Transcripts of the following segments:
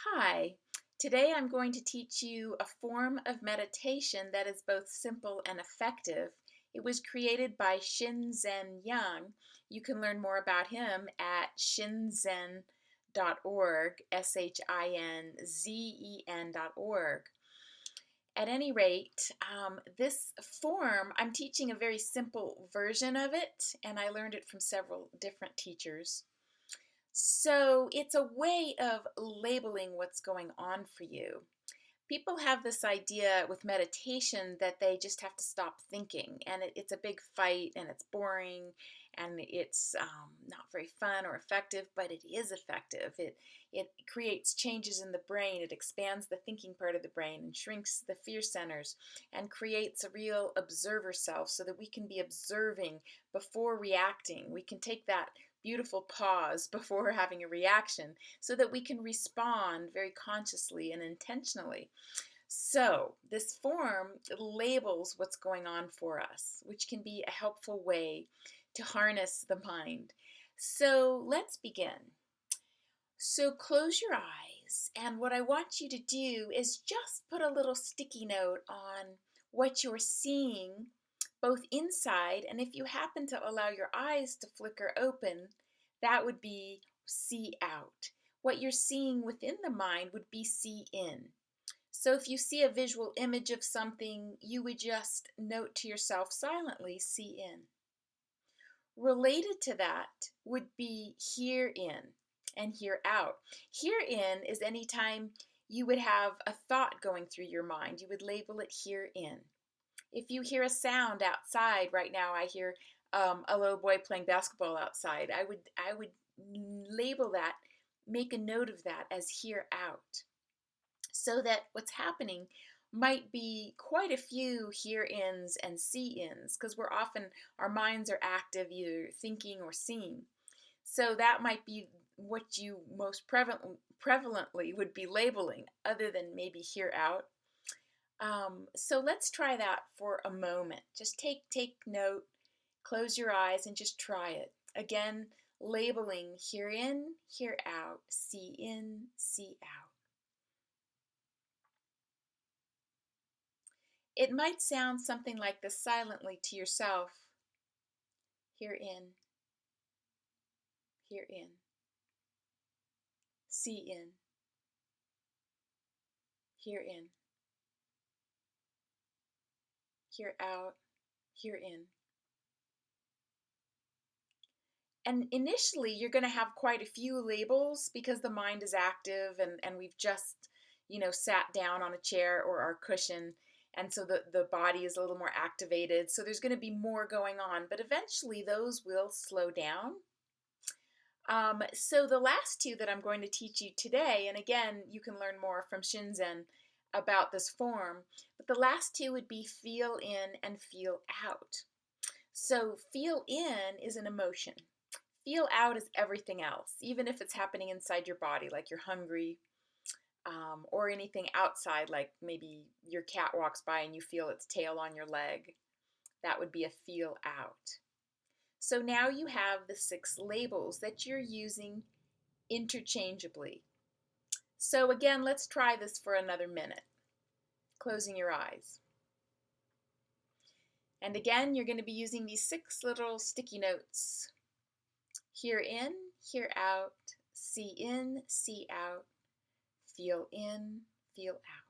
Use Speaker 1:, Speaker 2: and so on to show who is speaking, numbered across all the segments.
Speaker 1: Hi, today I'm going to teach you a form of meditation that is both simple and effective. It was created by Shinzen Yang. You can learn more about him at shinzen.org, SHINZEN.org. At any rate, this form, I'm teaching a very simple version of it, and I learned it from several different teachers. So it's a way of labeling what's going on for you. People have this idea with meditation that they just have to stop thinking, and it's a big fight, and it's boring, and it's not very fun or effective, but it is effective. It creates changes in the brain. It expands the thinking part of the brain and shrinks the fear centers and creates a real observer self so that we can be observing before reacting. We can take that beautiful pause before having a reaction so that we can respond very consciously and intentionally. So, this form labels what's going on for us, which can be a helpful way to harness the mind. So, let's begin. So, close your eyes, and what I want you to do is just put a little sticky note on what you're seeing, both inside, and if you happen to allow your eyes to flicker open, that would be see out. What you're seeing within the mind would be see in. So if you see a visual image of something, you would just note to yourself silently, see in. Related to that would be hear in and hear out. Hear in is anytime you would have a thought going through your mind, you would label it hear in. If you hear a sound outside, right now I hear a little boy playing basketball outside, I would label that, make a note of that as hear out, so that what's happening might be quite a few hear ins and see ins, because we're often, our minds are active either thinking or seeing. So that might be what you most prevalently would be labeling, other than maybe hear out. So let's try that for a moment. Just take note, close your eyes, and just try it. Again, labeling hear in, hear out, see in, see out. It might sound something like this silently to yourself. Hear in, hear in, see in, hear in, hear out, hear in. And initially, you're going to have quite a few labels because the mind is active, and we've just, sat down on a chair or our cushion. And so the body is a little more activated. So there's going to be more going on. But eventually, those will slow down. So the last two that I'm going to teach you today, and again, you can learn more from Shinzen about this form, but the last two would be feel in and feel out. So feel in is an emotion. Feel out is everything else, even if it's happening inside your body, like you're hungry, or anything outside, like maybe your cat walks by and you feel its tail on your leg. That would be a feel out. So now you have the 6 labels that you're using interchangeably. So again, let's try this for another minute, closing your eyes. And again, you're going to be using these 6 little sticky notes. Hear in, hear out, see in, see out, feel in, feel out.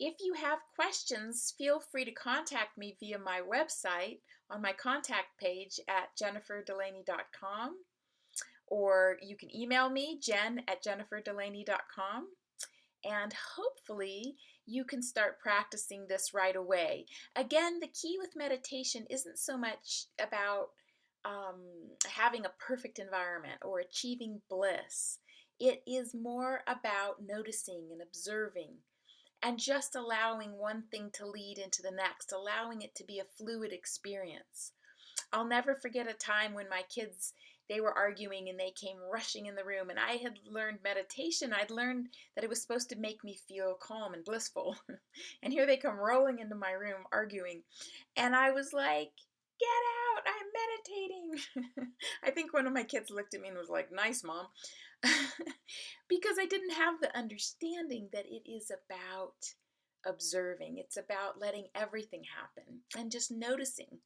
Speaker 1: If you have questions, feel free to contact me via my website on my contact page at jenniferdelaney.com, or you can email me, jen@jenniferdelaney.com, and hopefully you can start practicing this right away. Again, the key with meditation isn't so much about having a perfect environment or achieving bliss. It is more about noticing and observing and just allowing one thing to lead into the next, allowing it to be a fluid experience. I'll never forget a time when my kids, they were arguing and they came rushing in the room, and I had learned meditation. I'd learned that it was supposed to make me feel calm and blissful. And here they come rolling into my room arguing. And I was like, "Get out, I'm meditating." I think one of my kids looked at me and was like, "Nice, mom." Because I didn't have the understanding that it is about observing. It's about letting everything happen and just noticing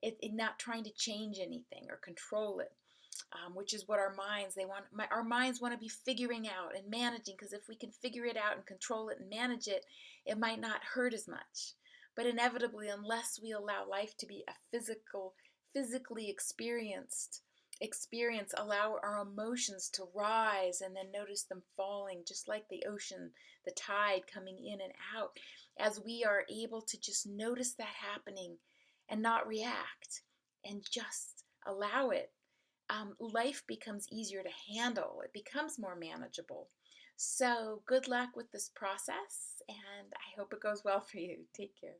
Speaker 1: it, not trying to change anything or control it, which is what our minds, our minds want to be figuring out and managing, because if we can figure it out and control it and manage it, it might not hurt as much. But inevitably, unless we allow life to be a physically experienced experience, allow our emotions to rise and then notice them falling, just like the ocean, the tide coming in and out, as we are able to just notice that happening and not react and just allow it, life becomes easier to handle. It becomes more manageable. So, good luck with this process, and I hope it goes well for you. Take care.